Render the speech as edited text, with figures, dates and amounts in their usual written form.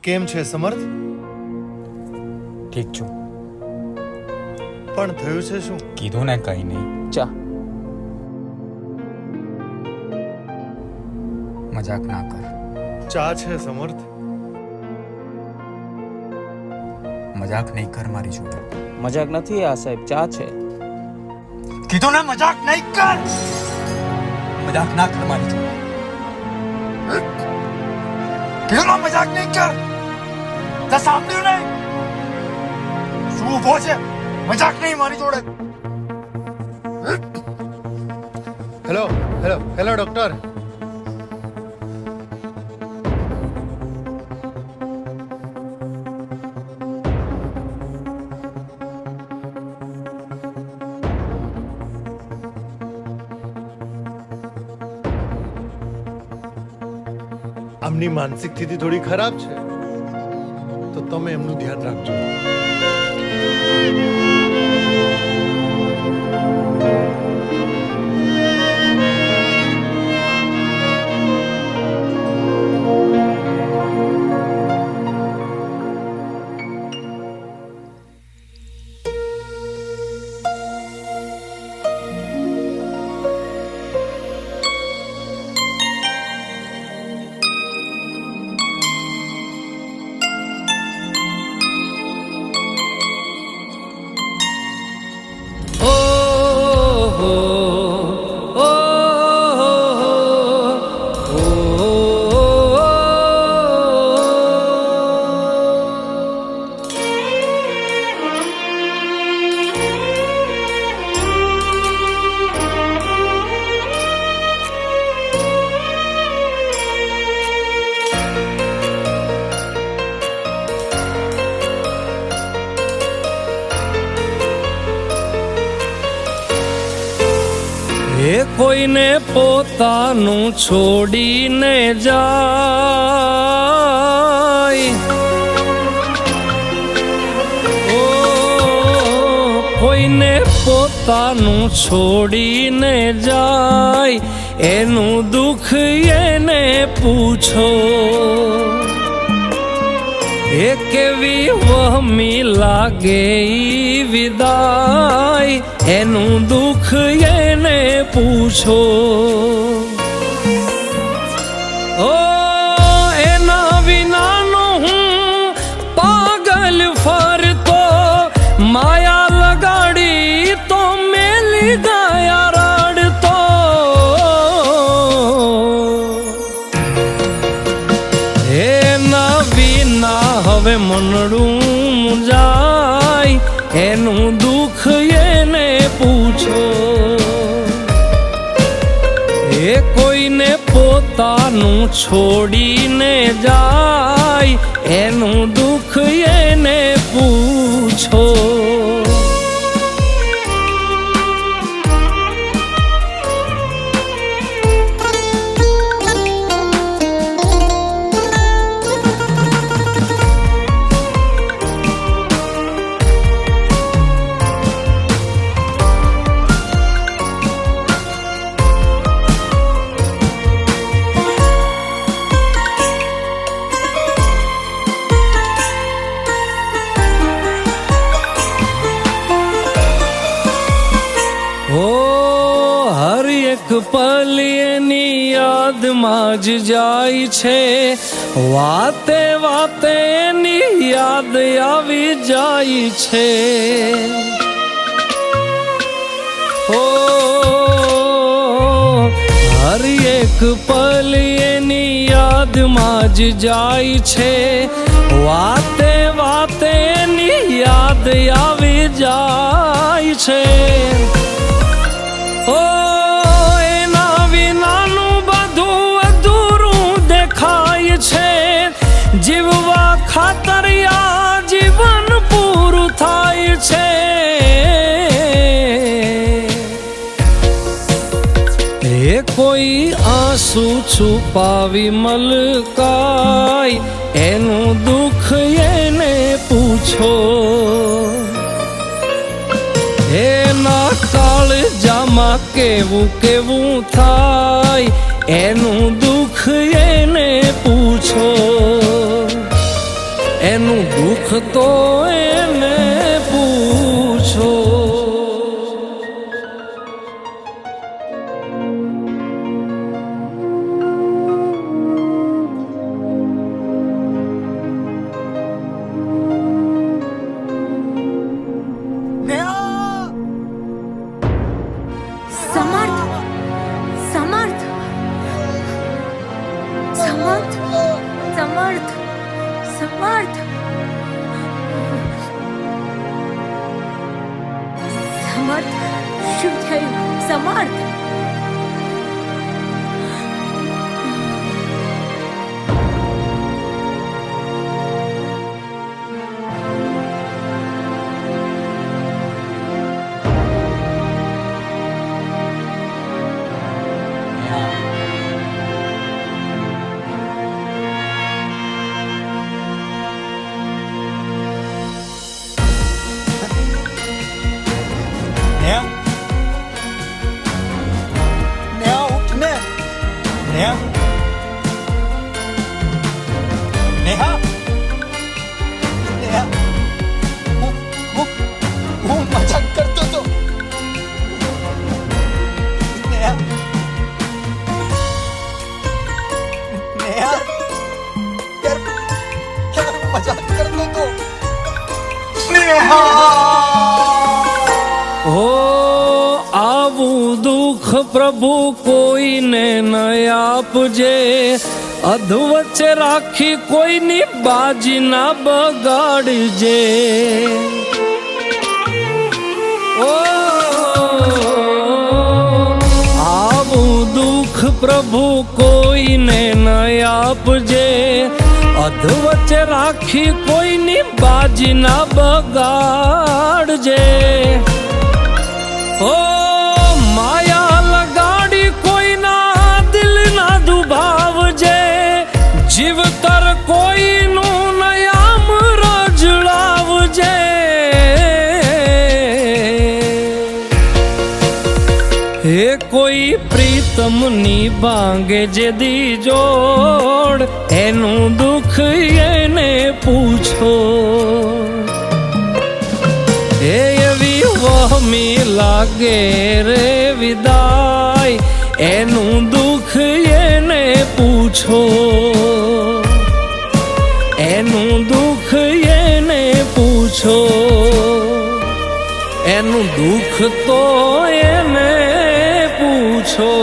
કેમ છે સમર્થ? ઠીક છું. પણ થયું છે શું? કીધું ને કંઈ નહીં. ચા. મજાક ના કર. ચા છે સમર્થ. મજાક નહીં કર મારી જોડે. મજાક નથી આ સાહેબ, ચા છે. કીધું ને મજાક નહીં કર. મજાક ના કર મારી જોડે. કીધું ને મજાક નહીં કર. તે સાંભળ્યું નહીં? શું ઊભો છે? મજાક નહીં મારી જોડે. Hello hello hello doctor. આમની માનસિક સ્થિતિ થોડી ખરાબ છે, તો તમે એમનું ધ્યાન રાખજો. એ કોઈને પોતાનું છોડીને જાય, ઓ કોઈને પોતાનું છોડીને જાય, એનું દુઃખ એને પૂછો. એ કેવી વહમી લાગે ઈ વિદાય, એનું દુઃખ એને પૂછો. ઓ એના વિનાનો હું પાગલ ફરતો, માયા લગાડી તો મેલી ગયા રડતો. એના વિના હવે મનડું જાય, એનું દુઃખ એને પૂછો. એ કોઈને પોતાનું છોડીને જાય, એનું દુઃખ એને પૂછો. પલ એની યાદમાં જ જાય છે, વાતે વાતે એની યાદ આવી જાય છે. ઓ હર એક પલ એની યાદમાં જ જાય છે, વાતે વાતે એની યાદ આવી જાય છે. ઓ જીવવા ખાતર આ જીવન પૂરું થાય છે. એ કોઈ આંસુ છુપાવી મલકાય, એનું દુઃખ એને પૂછો. એના કાળજામાં કેવું કેવું થાય, એનું દુઃખ એને પૂછો. દુઃખ તો એને પૂછો. સમર્થ સમર્થ સમર્થ સમર્થ સમર્થ સમર્થ શું થયું સમર્થ? નેહા નેહા ઉઠ ને નેહા નેહા નેહા હું મજાક કરતો હતો નેહા નેહા યાર મજાક કરતો હતો નેહા. હો આવું દુઃખ પ્રભુ કોઈને ન આપજે, અધવચ્ચે રાખી કોઈની બાજી ના બગાડજે. ઓ આવું દુઃખ પ્રભુ કોઈને ન આપજે, અધવચ્ચે રાખી કોઈની બાજી ના બગાડજે. ઓ માયા લગાડી કોઈના દિલ ના દુભાવજે, જીવતર કોઈનું નયામ રજડાવજે. હે કોઈ પ્રીતમની ભાંગે જે દી જોડ, એનું દુઃખ એને પૂછો. એ એવી વહમી લાગે રે વિદાય, એનું દુઃખ એને પૂછો. એનું દુઃખ એને પૂછો. એનું દુઃખ તો એને પૂછો.